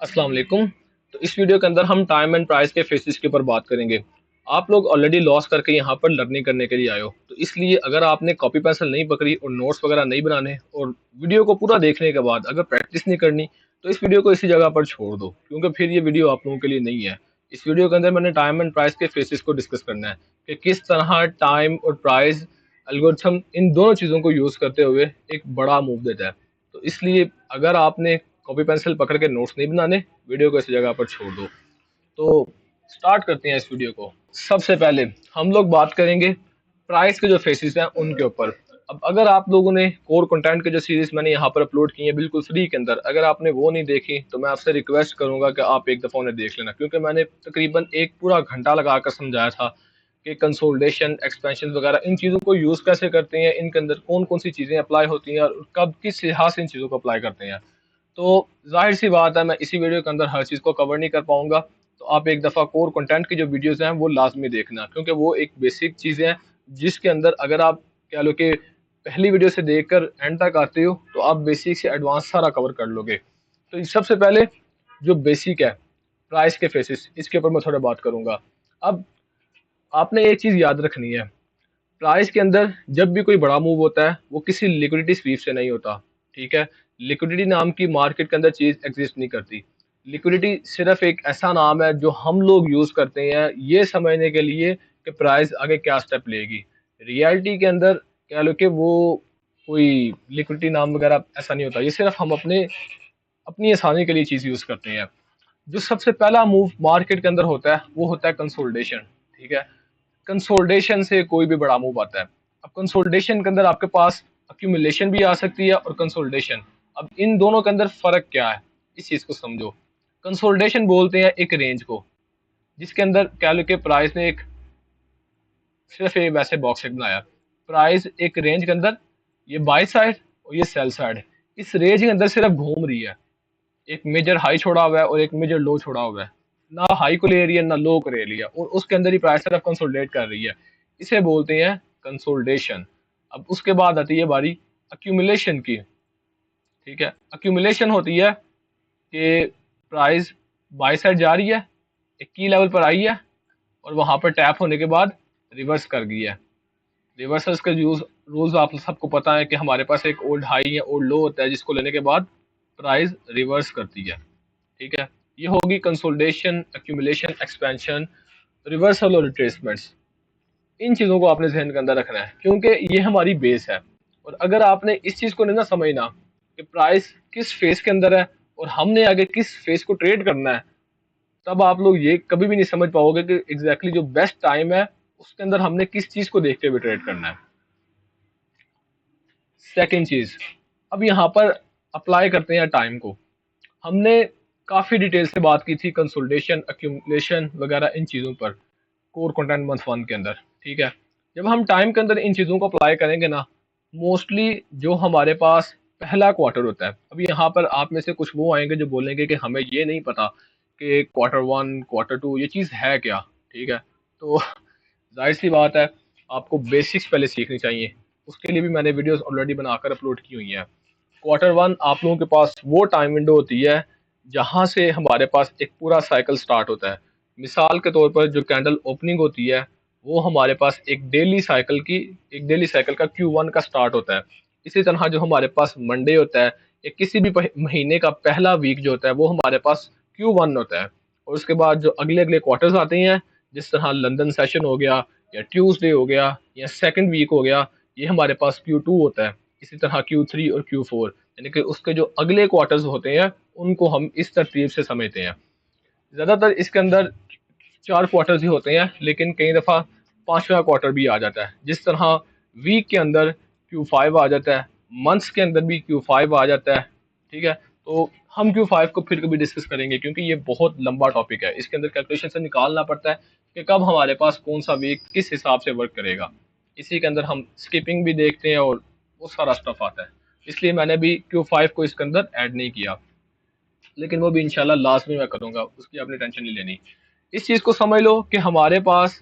अस्सलाम वालेकुम। तो इस वीडियो के अंदर हम टाइम एंड प्राइस के फेसेस के ऊपर बात करेंगे। आप लोग ऑलरेडी लॉस करके यहाँ पर लर्निंग करने के लिए आए हो, तो इसलिए अगर आपने कॉपी पेंसिल नहीं पकड़ी और नोट्स वगैरह नहीं बनाने और वीडियो को पूरा देखने के बाद अगर प्रैक्टिस नहीं करनी, तो इस वीडियो को इसी जगह पर छोड़ दो, क्योंकि फिर ये वीडियो आप लोगों के लिए नहीं है। इस वीडियो के अंदर मैंने टाइम एंड प्राइस के फेसेस को डिस्कस करना है कि किस तरह टाइम और प्राइस एल्गोरिथम इन दोनों चीज़ों को यूज़ करते हुए एक बड़ा मूव देता है। तो इसलिए अगर आपने कॉपी पेंसिल पकड़ के नोट्स नहीं बनाने, वीडियो को इस जगह पर छोड़ दो। तो स्टार्ट करते हैं इस वीडियो को। सबसे पहले हम लोग बात करेंगे प्राइस के जो फेसेस हैं उनके ऊपर। अब अगर आप लोगों ने कोर कंटेंट के जो सीरीज मैंने यहाँ पर अपलोड की है बिल्कुल फ्री के अंदर, अगर आपने वो नहीं देखी तो मैं आपसे रिक्वेस्ट करूंगा कि आप एक दफ़ा उन्हें देख लेना, क्योंकि मैंने तकरीबन एक पूरा घंटा लगाकर समझाया था कि कंसोलिडेशन, एक्सपेंशन वगैरह इन चीज़ों को यूज़ कैसे करते हैं, इनके अंदर कौन कौन सी चीज़ें अप्लाई होती हैं और कब किस लिहाज से इन चीज़ों को अप्लाई करते हैं। तो जाहिर सी बात है मैं इसी वीडियो के अंदर हर चीज़ को कवर नहीं कर पाऊंगा, तो आप एक दफ़ा कोर कंटेंट की जो वीडियोस हैं वो लाजमी देखना, क्योंकि वो एक बेसिक चीज़ें हैं जिसके अंदर अगर आप कह लो कि पहली वीडियो से देखकर एंड तक आते हो तो आप बेसिक से एडवांस सारा कवर कर लोगे। तो सबसे पहले जो बेसिक है प्राइस के फेसिस, इसके ऊपर मैं थोड़ा बात करूंगा। अब आपने एक चीज़ याद रखनी है, प्राइस के अंदर जब भी कोई बड़ा मूव होता है वो किसी लिक्विडिटी स्वीप से नहीं होता। ठीक है, लिक्विडिटी नाम की मार्केट के अंदर चीज एग्जिस्ट नहीं करती। लिक्विडिटी सिर्फ एक ऐसा नाम है जो हम लोग यूज करते हैं ये समझने के लिए कि प्राइस आगे क्या स्टेप लेगी। रियलिटी के अंदर कह लो कि वो कोई लिक्विडिटी नाम वगैरह ऐसा नहीं होता, ये सिर्फ हम अपने अपनी आसानी के लिए चीज यूज करते हैं। जो सबसे पहला मूव मार्केट के अंदर होता है वो होता है कंसोलिडेशन। ठीक है, कंसोलिडेशन से कोई भी बड़ा मूव आता है। अब कंसोलिडेशन के अंदर आपके पास अक्यूमुलेशन भी आ सकती है और कंसोलिडेशन। अब इन दोनों के अंदर फर्क क्या है, इस चीज को समझो। कंसोलिडेशन बोलते हैं एक रेंज को जिसके अंदर कह लो कि प्राइस ने एक सिर्फ एक वैसे बॉक्स एक बनाया, प्राइस एक रेंज के अंदर ये बाई साइड और ये सेल साइड, इस रेंज के अंदर सिर्फ घूम रही है। एक मेजर हाई छोड़ा हुआ है और एक मेजर लो छोड़ा हुआ है, ना हाई को ले रही है ना लो को ले रही है, और उसके अंदर ही प्राइस सिर्फ कंसोलिडेट कर रही है। इसे बोलते हैं कंसोलिडेशन। अब उसके बाद आती है बारी अक्यूमुलेशन की। ठीक है, अक्यूमुलेशन होती है कि प्राइस बाई साइड जा रही है, एक की लेवल पर आई है और वहां पर टैप होने के बाद रिवर्स कर गई है। रिवर्सल्स के यूज रूल्स आप सबको पता है कि हमारे पास एक ओल्ड हाई या ओल्ड लो होता है जिसको लेने के बाद प्राइस रिवर्स करती है। ठीक है, ये होगी कंसोलिडेशन, एक्यूमुलेशन, एक्सपेंशन, रिवर्सल और रिट्रेसमेंट्स। इन चीज़ों को आपने जहन के अंदर रखना है क्योंकि ये हमारी बेस है। और अगर आपने इस चीज़ को नहीं ना समझना कि प्राइस किस फेस के अंदर है और हमने आगे किस फेस को ट्रेड करना है, तब आप लोग ये कभी भी नहीं समझ पाओगे कि एग्जैक्टली जो बेस्ट टाइम है उसके अंदर हमने किस चीज़ को देखते हुए ट्रेड करना है। सेकेंड चीज़, अब यहाँ पर अप्लाई करते हैं टाइम को। हमने काफ़ी डिटेल से बात की थी कंसोलिडेशन, अक्यूमुलेशन वगैरह इन चीज़ों पर कोर कंटेंट मंथ 1 के अंदर। ठीक है, जब हम टाइम के अंदर इन चीज़ों को अप्लाई करेंगे ना, मोस्टली जो हमारे पास पहला क्वार्टर होता है, अब यहाँ पर आप में से कुछ वो आएंगे जो बोलेंगे कि हमें ये नहीं पता कि क्वार्टर 1 क्वार्टर 2 ये चीज़ है क्या। ठीक है, तो जाहिर सी बात है आपको बेसिक्स पहले सीखनी चाहिए, उसके लिए भी मैंने वीडियोस ऑलरेडी बनाकर अपलोड की हुई हैं। क्वार्टर 1 आप लोगों के पास वो टाइम विंडो होती है जहाँ से हमारे पास एक पूरा साइकिल स्टार्ट होता है। मिसाल के तौर पर जो कैंडल ओपनिंग होती है वो हमारे पास एक डेली साइकिल का Q1 का स्टार्ट होता है। इसी तरह जो हमारे पास मंडे होता है या किसी भी महीने का पहला वीक जो होता है वो हमारे पास Q1 होता है। और उसके बाद जो अगले अगले क्वार्टर्स आते हैं, जिस तरह लंदन सेशन हो गया या ट्यूसडे हो गया या सेकंड वीक हो गया, ये हमारे पास Q2 होता है। इसी तरह Q3 और Q4, यानी कि उसके जो अगले क्वार्टर्स होते हैं उनको हम इस तरतीब से समझते हैं। ज़्यादातर इसके अंदर 4 क्वार्टर्स ही होते हैं, लेकिन कई दफ़ा 5वां क्वार्टर भी आ जाता है। जिस तरह वीक के अंदर Q5 आ जाता है, मंथ्स के अंदर भी Q5 आ जाता है। ठीक है, तो हम Q5 को फिर कभी डिस्कस करेंगे क्योंकि ये बहुत लंबा टॉपिक है, इसके अंदर कैलकुलेशन से निकालना पड़ता है कि कब हमारे पास कौन सा वीक किस हिसाब से वर्क करेगा। इसी के अंदर हम स्किपिंग भी देखते हैं और वो सारा स्टफ आता है, इसलिए मैंने भी Q5 को इसके अंदर ऐड नहीं किया, लेकिन वो भी इंशाल्लाह लास्ट में मैं करूँगा, उसकी आपने टेंशन नहीं लेनी। इस चीज़ को समझ लो कि हमारे पास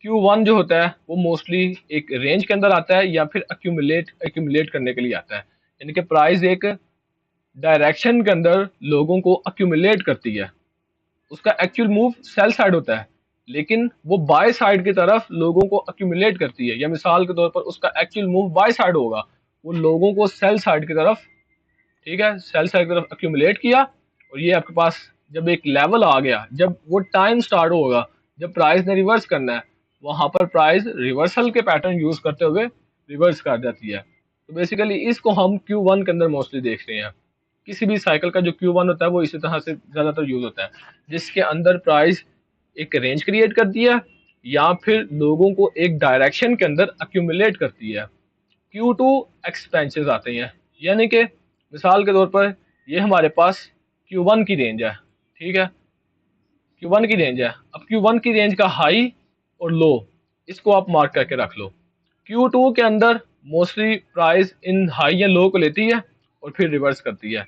Q1 जो होता है वो मोस्टली एक रेंज के अंदर आता है या फिर अक्यूमुलेट करने के लिए आता है, यानी कि प्राइस एक डायरेक्शन के अंदर लोगों को अक्यूमुलेट करती है। उसका एक्चुअल मूव सेल साइड होता है, लेकिन वो बाय साइड की तरफ लोगों को अक्यूमुलेट करती है। या मिसाल के तौर पर उसका एक्चुअल मूव बाय साइड होगा, वो लोगों को सेल साइड की तरफ, ठीक है, सेल साइड की तरफ अक्यूमुलेट किया। और ये आपके पास जब एक लेवल आ गया, जब वो टाइम स्टार्ट होगा, जब प्राइस ने रिवर्स करना है, वहां पर प्राइस रिवर्सल के पैटर्न यूज करते हुए रिवर्स कर जाती है। तो बेसिकली इसको हम Q1 के अंदर मोस्टली देख रहे हैं। किसी भी साइकिल का जो Q1 होता है वो इसी तरह से ज्यादातर यूज होता है, जिसके अंदर प्राइस एक रेंज क्रिएट करती है या फिर लोगों को एक डायरेक्शन के अंदर अक्यूमुलेट करती है। Q2 एक्सपेंशन आते हैं, यानी कि मिसाल के तौर पर ये हमारे पास Q1 की रेंज है, ठीक है, Q1 की रेंज है। अब Q1 की रेंज का हाई और लो, इसको आप मार्क करके रख लो। Q2 के अंदर मोस्टली प्राइस इन हाई या लो को लेती है और फिर रिवर्स करती है।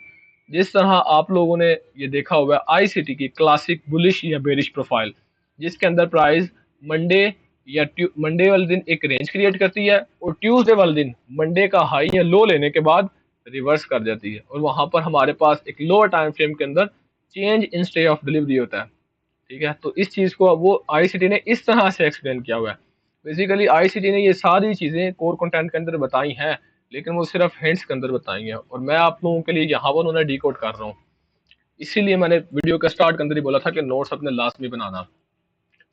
जिस तरह आप लोगों ने ये देखा होगा ICT की क्लासिक बुलिश या बेरिश प्रोफाइल, जिसके अंदर प्राइस मंडे या मंडे वाले दिन एक रेंज क्रिएट करती है और ट्यूसडे वाले दिन मंडे का हाई या लो लेने के बाद रिवर्स कर जाती है, और वहां पर हमारे पास एक लोअर टाइम फ्रेम के अंदर change in stay of delivery होता है। ठीक है, तो इस चीज को वो ICT ने इस तरह से एक्सप्लेन किया हुआ है। बेसिकली ICT ने ये सारी चीजें कोर कंटेंट के अंदर बताई हैं, लेकिन वो सिर्फ हिंट्स के अंदर बताई हैं, और मैं आप लोगों के लिए यहाँ पर उन्हें डिकोड कर रहा हूँ। इसीलिए मैंने वीडियो का स्टार्ट के अंदर ही बोला था कि नोट्स अपने लास्ट में बनाना।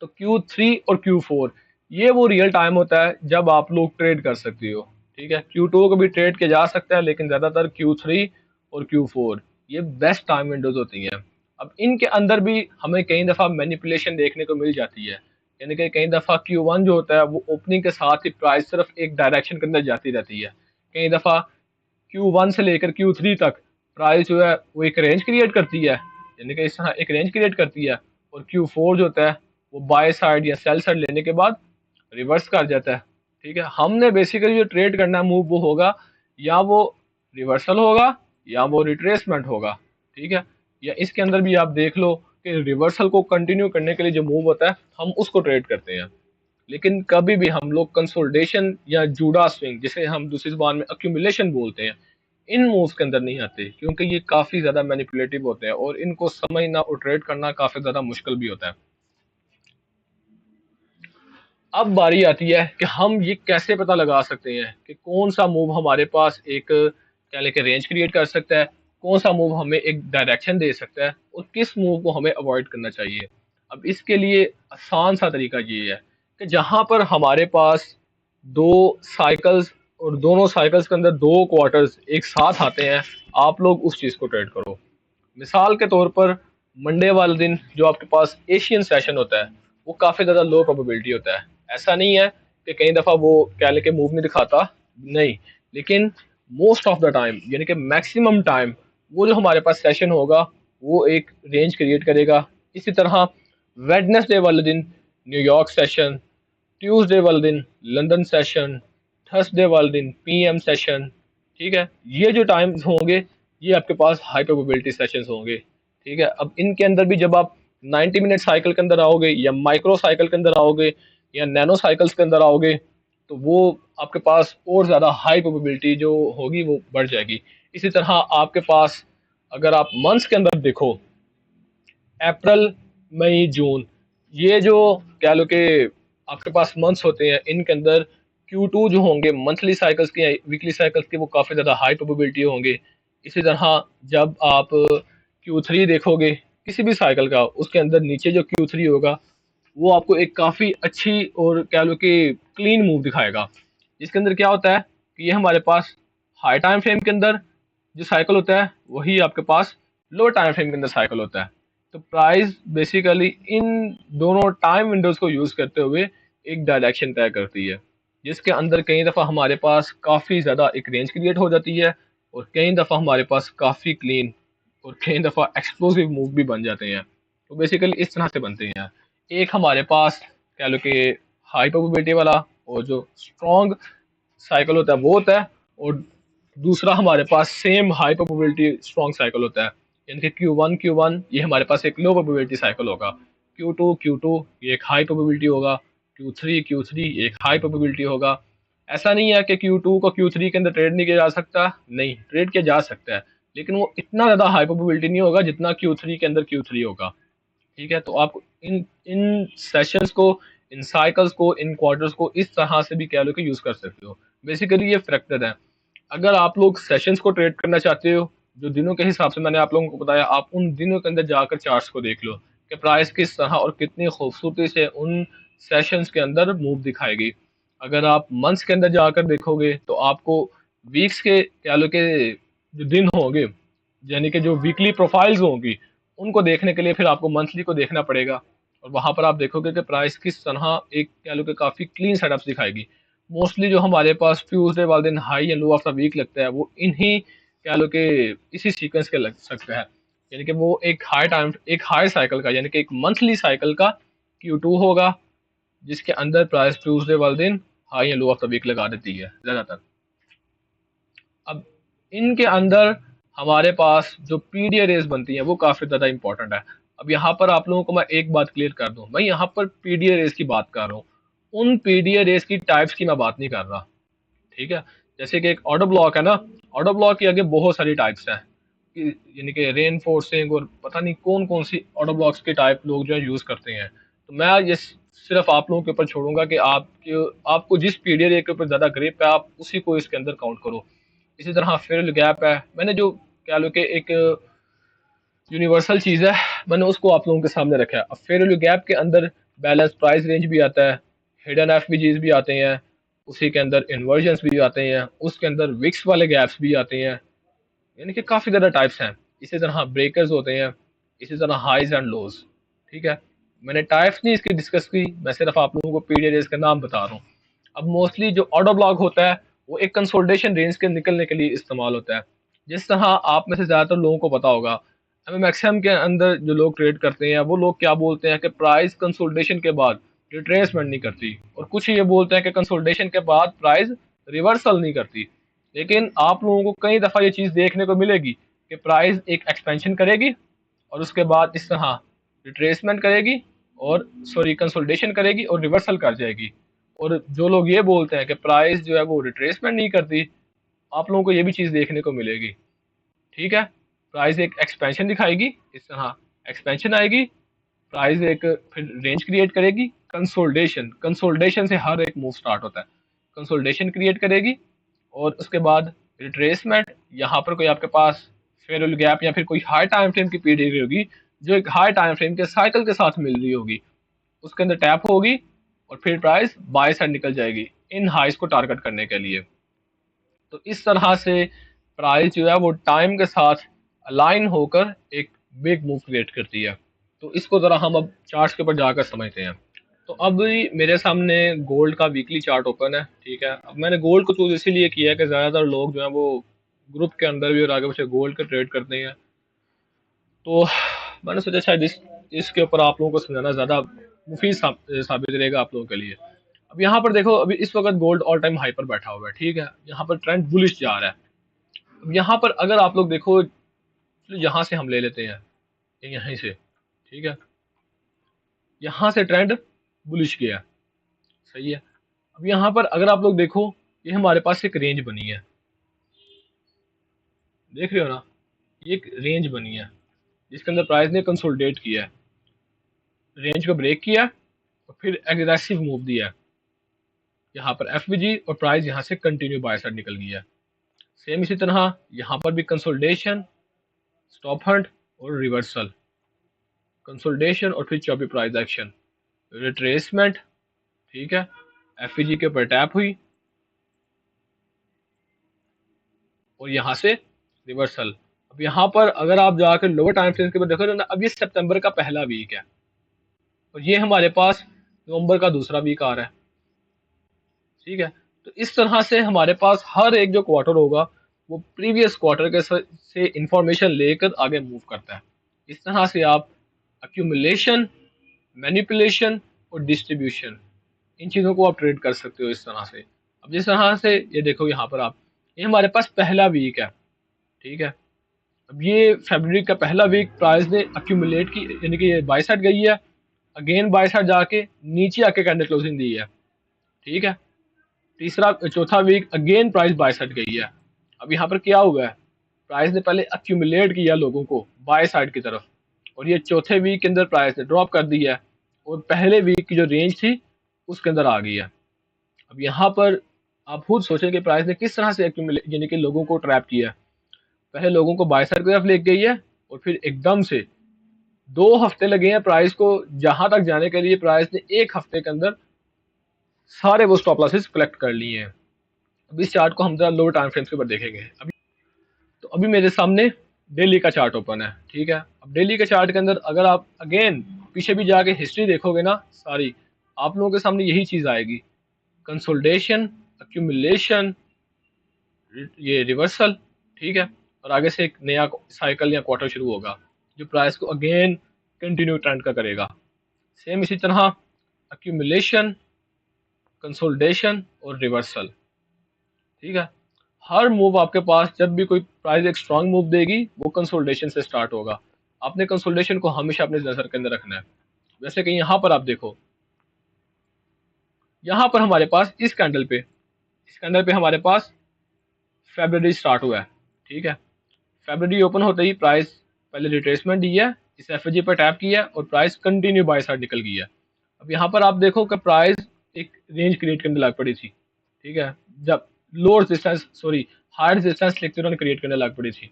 तो Q3 और Q4 ये वो रियल टाइम होता है जब आप लोग ट्रेड कर सकते हो। ठीक है, Q2 को भी ट्रेड किया जा सकता है, लेकिन ज्यादातर Q3 और Q4 ये बेस्ट टाइम विंडोज होती हैं। अब इनके अंदर भी हमें कई दफा मैनिपुलेशन देखने को मिल जाती है, यानी कि कई दफा Q1 जो होता है वो ओपनिंग के साथ ही प्राइस सिर्फ एक डायरेक्शन के अंदर जाती रहती है। कई दफा Q1 से लेकर Q3 तक प्राइस जो है वो एक रेंज क्रिएट करती है, यानी कि इस तरह एक रेंज क्रिएट करती है, और Q4 जो होता है वो बाय साइड या सेल साइड लेने के बाद रिवर्स कर जाता है। ठीक है, हमने बेसिकली जो ट्रेड करना है मूव वो होगा, या वो रिवर्सल होगा या वो रिट्रेसमेंट होगा। ठीक है, या इसके अंदर भी आप देख लो कि रिवर्सल को कंटिन्यू करने के लिए जो मूव होता है हम उसको ट्रेड करते हैं। लेकिन कभी भी हम लोग कंसोलिडेशन या जूडा स्विंग, जिसे हम दूसरी जुबान में अक्यूमुलेशन बोलते हैं, इन मूव्स के अंदर नहीं आते, क्योंकि ये काफी ज्यादा मैनिपुलेटिव होते हैं और इनको समझना और ट्रेड करना काफी ज्यादा मुश्किल भी होता है। अब बारी आती है कि हम ये कैसे पता लगा सकते हैं कि कौन सा मूव हमारे पास एक क्या लेके रेंज क्रिएट कर सकता है, कौन सा मूव हमें एक डायरेक्शन दे सकता है, और किस मूव को हमें अवॉइड करना चाहिए। अब इसके लिए आसान सा तरीका ये है कि जहां पर हमारे पास दो साइकिल्स और दोनों साइकिल्स के अंदर दो क्वार्टर्स एक साथ आते हैं, आप लोग उस चीज को ट्रेड करो। मिसाल के तौर पर मंडे वाले दिन जो आपके पास एशियन सेशन होता है वो काफ़ी ज़्यादा लो प्रोबेबिलिटी होता है। ऐसा नहीं है कि कई दफ़ा वो क्या लेके मूव नहीं दिखाता, नहीं, लेकिन मोस्ट ऑफ द टाइम यानी कि मैक्सिमम टाइम वो जो हमारे पास सेशन होगा वो एक रेंज क्रिएट करेगा। इसी तरह वेडनेसडे वाले दिन न्यूयॉर्क सेशन, ट्यूसडे वाले दिन लंदन सेशन, थर्सडे वाले दिन PM सेशन। ठीक है, ये जो टाइम्स होंगे ये आपके पास हाई प्रोबेबिलिटी सेशंस होंगे। ठीक है, अब इनके अंदर भी जब आप 90 मिनट साइकिल के अंदर आओगे या माइक्रो साइकिल के अंदर आओगे या नैनो साइकिल्स के अंदर आओगे, तो वो आपके पास और ज़्यादा हाई प्रोबेबिलिटी जो होगी वो बढ़ जाएगी। इसी तरह आपके पास अगर आप मंथ्स के अंदर देखो, अप्रैल, मई, जून, ये जो कह लो कि आपके पास मंथ्स होते हैं, इनके अंदर Q2 जो होंगे मंथली साइकिल्स के, वीकली साइकिल्स के, वो काफ़ी ज़्यादा हाई प्रोबेबिलिटी होंगे। इसी तरह जब आप Q3 देखोगे किसी भी साइकिल का, उसके अंदर नीचे जो Q3 होगा वो आपको एक काफ़ी अच्छी और कह लो कि क्लीन मूव दिखाएगा। इसके अंदर क्या होता है कि ये हमारे पास हाई टाइम फ्रेम के अंदर जो साइकिल होता है वही आपके पास लो टाइम फ्रेम के अंदर साइकिल होता है। तो प्राइस बेसिकली इन दोनों टाइम विंडोज को यूज करते हुए एक डायरेक्शन तय करती है, जिसके अंदर कई दफ़ा हमारे पास काफ़ी ज़्यादा एक रेंज क्रिएट हो जाती है, और कई दफ़ा हमारे पास काफ़ी क्लीन और कई दफ़ा एक्सप्लोसिव मूव भी बन जाते हैं। तो बेसिकली इस तरह से बनते हैं। एक हमारे पास कह लो कि हाई प्रोबेबिलिटी वाला और जो स्ट्रॉन्ग साइकिल होता है वो होता है, और दूसरा हमारे पास same high probability strong cycle होता है, यानी कि Q1 ये हमारे पास एक लो प्रोबेबिलिटी साइकिल होगा, Q2 ये एक हाई प्रोबेबिलिटी होगा, Q3 ये एक हाई प्रोबेबिलिटी होगा। ऐसा नहीं है कि Q2 को Q3 के अंदर ट्रेड नहीं किया जा सकता, नहीं, ट्रेड किया जा सकता है, लेकिन वो इतना ज़्यादा हाई प्रोबेबिलिटी नहीं होगा जितना Q3 के अंदर Q3 होगा। ठीक है, तो आप इन इन सेशंस को, इन साइकिल्स को, इन क्वार्टर्स को इस तरह से भी कह लो कि यूज़ कर सकते हो। बेसिकली ये फ्रैक्चर है। अगर आप लोग सेशंस को ट्रेड करना चाहते हो, जो दिनों के हिसाब से मैंने आप लोगों को बताया, आप उन दिनों के अंदर जाकर चार्ट्स को देख लो कि प्राइस किस तरह और कितनी खूबसूरती से उन सेशंस के अंदर मूव दिखाएगी। अगर आप मंथ्स के अंदर जाकर देखोगे तो आपको वीक्स के कह लो कि जो दिन होंगे, यानी कि जो वीकली प्रोफाइल्स होंगी, उनको देखने के लिए फिर आपको मंथली को देखना पड़ेगा, और वहां पर आप देखोगे कि प्राइस किस तरह एक कह लो कि काफ़ी क्लीन सेटअप्स दिखाएगी। मोस्टली जो हमारे पास ट्यूसडे वाले दिन high and low of the week लगता है, वो इन्हीं कह लो कि इसी सीक्वेंस के लग सकता है। यानी कि वो एक हाई साइकिल का, यानी कि एक मंथली साइकिल का Q2 होगा, जिसके अंदर प्राइस ट्यूसडे वाले दिन high and low of the week लगा देती है ज़्यादातर। अब इनके अंदर हमारे पास जो पीडी रेस बनती है वो काफ़ी ज़्यादा इंपॉर्टेंट है। अब यहाँ पर आप लोगों को मैं एक बात क्लियर कर दूं, मैं यहाँ पर पीडी रेस की बात कर रहा हूँ, उन पीडी रेस की टाइप्स की मैं बात नहीं कर रहा। ठीक है, जैसे कि एक ऑर्डर ब्लॉक है ना, ऑर्डर ब्लॉक की आगे बहुत सारी टाइप्स हैं, यानी कि रेन फोर्सिंग और पता नहीं कौन कौन सी ऑर्डर ब्लॉक्स के टाइप लोग जो है यूज़ करते हैं। तो मैं ये सिर्फ आप लोगों के ऊपर छोड़ूंगा कि आपको जिस पीडी रेस के ऊपर ज़्यादा ग्रिप है, आप उसी को इसके अंदर काउंट करो। इसी तरह फेयरवेल गैप है, मैंने जो कह लो कि एक यूनिवर्सल चीज़ है, मैंने उसको आप लोगों के सामने रखा है। अब फेयरवेल गैप के अंदर बैलेंस प्राइस रेंज भी आता है, हिडन एफबीजीज भी आते हैं, उसी के अंदर इन्वर्जन्स भी आते हैं, उसके अंदर विक्स वाले गैप्स भी आते हैं, यानी कि काफ़ी ज़्यादा टाइप्स हैं। इसी तरह ब्रेकर्स होते हैं, इसी तरह हाइज एंड लोज। ठीक है, मैंने टाइप्स नहीं इसकी डिस्कस की, मैं सिर्फ आप लोगों को पीरियड का नाम बता रहा हूँ। अब मोस्टली जो ऑर्डर ब्लॉक होता है वो एक कंसोलिडेशन रेंज के निकलने के लिए इस्तेमाल होता है। जिस तरह आप में से ज़्यादातर लोगों को पता होगा, हमें मैक्सिमम के अंदर जो लोग ट्रेड करते हैं वो लोग क्या बोलते हैं कि प्राइस कंसोलिडेशन के बाद रिट्रेसमेंट नहीं करती, और कुछ ये बोलते हैं कि कंसोलिडेशन के बाद प्राइस रिवर्सल नहीं करती। लेकिन आप लोगों को कई दफ़ा ये चीज़ देखने को मिलेगी कि प्राइस एक एक्सपेंशन करेगी और उसके बाद इस तरह रिट्रेसमेंट करेगी, और सॉरी कंसोलिडेशन करेगी और रिवर्सल कर जाएगी। और जो लोग ये बोलते हैं कि प्राइस जो है वो रिट्रेसमेंट नहीं करती, आप लोगों को ये भी चीज़ देखने को मिलेगी। ठीक है, प्राइस एक एक्सपेंशन दिखाएगी, इस तरह एक्सपेंशन आएगी, प्राइस एक फिर रेंज क्रिएट करेगी, कंसोलिडेशन, कंसोलिडेशन से हर एक मूव स्टार्ट होता है, कंसोलिडेशन क्रिएट करेगी, और उसके बाद रिट्रेसमेंट। यहाँ पर कोई आपके पास फेयरवेल गैप या फिर कोई हाई टाइम फ्रेम की पीरियड होगी जो एक हाई टाइम फ्रेम के साइकिल के साथ मिल रही होगी, उसके अंदर टैप होगी और फिर प्राइस बाय साइड निकल जाएगी इन हाइस को टारगेट करने के लिए। तो इस तरह से प्राइस जो है वो टाइम के साथ अलाइन होकर एक बिग मूव क्रिएट करती है। तो इसको ज़रा हम अब चार्ट्स के ऊपर जाकर समझते हैं। तो अब मेरे सामने गोल्ड का वीकली चार्ट ओपन है। ठीक है, अब मैंने गोल्ड को चूज इसीलिए किया है कि ज़्यादातर लोग जो है वो ग्रुप के अंदर भी और आगे पीछे गोल्ड का ट्रेड करते हैं। तो मैंने सोचा शायद इसके ऊपर आप लोगों को समझाना ज़्यादा मुफीद साबित रहेगा आप लोगों के लिए। अब यहाँ पर देखो, अभी इस वक्त गोल्ड ऑल टाइम हाई पर बैठा हुआ है। ठीक है, यहाँ पर ट्रेंड बुलिश जा रहा है। अब यहाँ पर अगर आप लोग देखो, यहाँ से हम ले लेते हैं, यहीं से। ठीक है, यहाँ से ट्रेंड बुलिश गया, सही है। अब यहाँ पर अगर आप लोग देखो, ये हमारे पास एक रेंज बनी है, देख रहे हो ना, ये एक रेंज बनी है जिसके अंदर प्राइस ने कंसोलिडेट किया है, रेंज को ब्रेक किया और फिर एग्रेसिव मूव दिया है यहाँ पर एफबीजी, और प्राइस यहाँ से कंटिन्यू बाय साइड निकल गया है। सेम इसी तरह यहाँ पर भी कंसोलिडेशन, स्टॉप हंट और रिवर्सल, कंसोलिडेशन और फिर चौबी प्राइस एक्शन, रिट्रेसमेंट। ठीक है, एफबीजी के ऊपर टैप हुई और यहाँ से रिवर्सल। अब यहाँ पर अगर आप जाकर लोअर टाइम फ्रेम के ऊपर देखो ना, अब ये सितंबर का पहला वीक है और ये हमारे पास नवंबर का दूसरा वीक आ रहा है। ठीक है, तो इस तरह से हमारे पास हर एक जो क्वार्टर होगा वो प्रीवियस क्वार्टर के से इंफॉर्मेशन लेकर आगे मूव करता है। इस तरह से आप अक्यूमुलेशन, मैनिपुलेशन और डिस्ट्रीब्यूशन, इन चीज़ों को आप ट्रेड कर सकते हो इस तरह से। अब जिस तरह से ये देखो यहाँ पर आप, ये हमारे पास पहला वीक है। ठीक है, अब ये फरवरी का पहला वीक प्राइस ने अक्यूमुलेट की, यानी कि ये बाय साइड गई है, अगेन बाय साइड जाके नीचे आके कैंडल क्लोजिंग दी है। ठीक है, चौथा week again price buy side गई है। अब यहाँ पर क्या हुआ है, प्राइस ने पहले अक्यूमुलेट किया लोगों को बाय साइड की तरफ, और ये चौथे वीक के अंदर प्राइस ने ड्रॉप कर दी है और पहले वीक की जो रेंज थी उसके अंदर आ गई है। अब यहाँ पर आप खुद सोचें कि प्राइस ने किस तरह से accumulate यानी कि लोगों को ट्रैप किया है। पहले लोगों को बाय साइड की तरफ ले गई है और फिर एकदम से 2 हफ्ते लगे हैं प्राइस को जहां तक जाने के लिए। प्राइस ने 1 हफ्ते के अंदर सारे वो स्टॉप लॉसेस कलेक्ट कर लिए हैं। अब इस चार्ट को हम जरा लोअर टाइम फ्रेम्स के ऊपर देखेंगे। अभी मेरे सामने डेली का चार्ट ओपन है, ठीक है। अब डेली के चार्ट के अंदर अगर आप अगेन पीछे भी जाके हिस्ट्री देखोगे ना सारी, आप लोगों के सामने यही चीज आएगी, कंसोलिडेशन, अक्यूमुलेशन, ये रिवर्सल, ठीक है। और आगे से एक नया साइकिल या क्वार्टर शुरू होगा जो प्राइस को अगेन कंटिन्यू ट्रेंड का करेगा। सेम इसी तरह अक्यूमुलेशन, कंसोलिडेशन और रिवर्सल, ठीक है। हर मूव आपके पास जब भी कोई प्राइस एक स्ट्रांग मूव देगी वो कंसोलिडेशन से स्टार्ट होगा। आपने कंसोलिडेशन को हमेशा अपने नजर के अंदर रखना है। वैसे कि यहाँ पर आप देखो, यहाँ पर हमारे पास इस कैंडल पे हमारे पास फेब्रवरी स्टार्ट हुआ है, ठीक है। फेब्रवरी ओपन होते ही प्राइस पहले रिट्रेसमेंट दी है, इस एफजी पर टैप किया और प्राइस कंटिन्यू बाय साइड निकल गई है। अब यहाँ पर आप देखो कि प्राइस एक रेंज क्रिएट करने लग पड़ी थी, ठीक है। जब lower resistance sorry higher resistance लेकर उन्होंने क्रिएट करने लग पड़ी थी,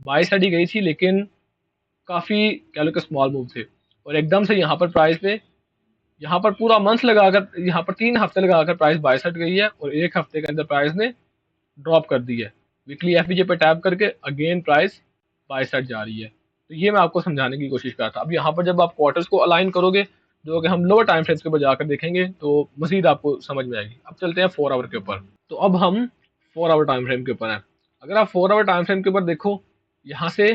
बाय साइड ही गई थी लेकिन काफ़ी कह लो कि स्मॉल मूव थे। और एकदम से यहाँ पर प्राइस पे यहाँ पर पूरा मंथ लगाकर, यहाँ पर 3 हफ्ते लगाकर प्राइस बाय साइड गई है और 1 हफ्ते के अंदर प्राइस ने ड्रॉप कर दी है। वीकली एफपीजे पे टैप करके अगेन प्राइस बाय साइड जा रही है। तो ये मैं आपको समझाने की कोशिश कर रहा था। अब यहाँ पर जब आप क्वार्टर्स को अलाइन करोगे जो कि हम लोअर टाइम फ्रेम्स के ऊपर जाकर देखेंगे तो मजीद आपको समझ में आएगी। अब चलते हैं 4 आवर के ऊपर। तो अब हम 4 आवर टाइम फ्रेम के ऊपर हैं। अगर आप 4 आवर टाइम फ्रेम के ऊपर देखो, यहाँ से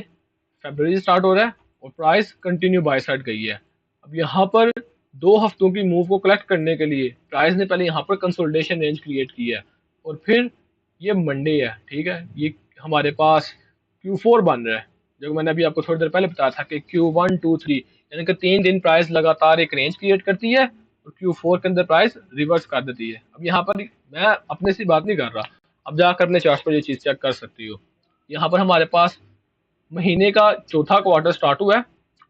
फेब्रवरी स्टार्ट हो रहा है और प्राइस कंटिन्यू बाय साइड गई है। अब यहाँ पर 2 हफ्तों की मूव को कलेक्ट करने के लिए प्राइस ने पहले यहाँ पर कंसोलिडेशन रेंज क्रिएट की है और फिर ये मंडे है, ठीक है। ये हमारे पास Q4 बन रहा है, जो मैंने अभी आपको थोड़ी देर पहले बताया था कि Q1 2 3 यानी कि 3 दिन प्राइस लगातार एक रेंज क्रिएट करती है और Q4 के अंदर प्राइस रिवर्स कर देती है। अब यहाँ पर मैं अपने से बात नहीं कर रहा, अब जाकर अपने चार्ट पर ये चीज़ चेक कर सकती हो। यहाँ पर हमारे पास महीने का चौथा क्वार्टर स्टार्ट हुआ है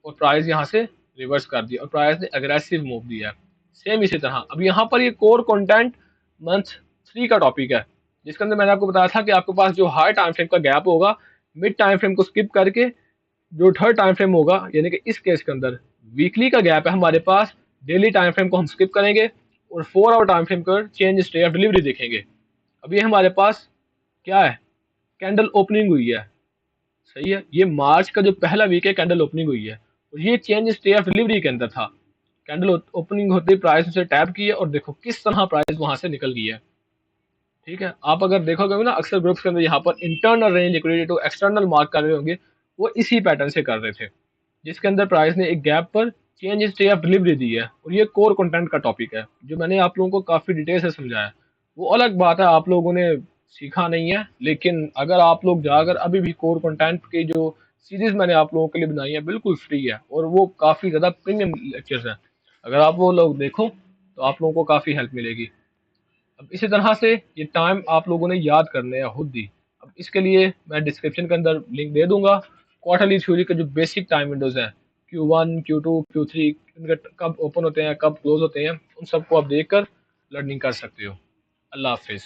और प्राइस यहाँ से रिवर्स कर दिया और प्राइस ने अग्रेसिव मूव दिया है। सेम इसी तरह अब यहाँ पर ये कोर कंटेंट मंथ 3 का टॉपिक है, जिसके अंदर मैंने आपको बताया था कि आपके पास जो हाई टाइम फ्रेम का गैप होगा, मिड टाइम फ्रेम को स्किप करके जो थर्ड टाइम फ्रेम होगा, यानी कि इस केस के अंदर वीकली का गैप है हमारे पास, डेली टाइम फ्रेम को हम स्किप करेंगे और 4 आवर टाइम फ्रेम पर चेंज स्टे ऑफ डिलीवरी देखेंगे। अब ये हमारे पास क्या है, कैंडल ओपनिंग हुई है, सही है। ये मार्च का जो पहला वीक है कैंडल ओपनिंग हुई है और ये चेंज स्टे ऑफ डिलीवरी के अंदर था। कैंडल ओपनिंग होते ही प्राइस उसे टैप किया और देखो किस तरह प्राइस वहां से निकल गई है, ठीक है। आप अगर देखोगे ना अक्सर ग्रुप्स के अंदर यहाँ पर internal range liquidity to external mark कर रहे होंगे, वो इसी पैटर्न से कर रहे थे, जिसके अंदर प्राइस ने एक गैप पर चेंज स्टे ऑफ डिलीवरी दी है और ये कोर कंटेंट का टॉपिक है जो मैंने आप लोगों को काफी डिटेल से समझाया। वो अलग बात है आप लोगों ने सीखा नहीं है, लेकिन अगर आप लोग जाकर अभी भी कोर कंटेंट की जो सीरीज मैंने आप लोगों के लिए बनाई है बिल्कुल फ्री है और वो काफी ज्यादा प्रीमियम लेक्चर्स हैं, अगर आप वो लोग देखो तो आप लोगों को काफी हेल्प मिलेगी। अब इसी तरह से ये टाइम आप लोगों ने याद करने हैं खुद ही। अब इसके लिए मैं डिस्क्रिप्शन के अंदर लिंक दे दूंगा, क्वार्टरली थ्योरी के जो बेसिक टाइम विंडोज हैं Q1 Q2 Q3 इनके कब ओपन होते हैं कब क्लोज होते हैं, उन सबको आप देखकर लर्निंग कर सकते हो। अल्लाह हाफिज़।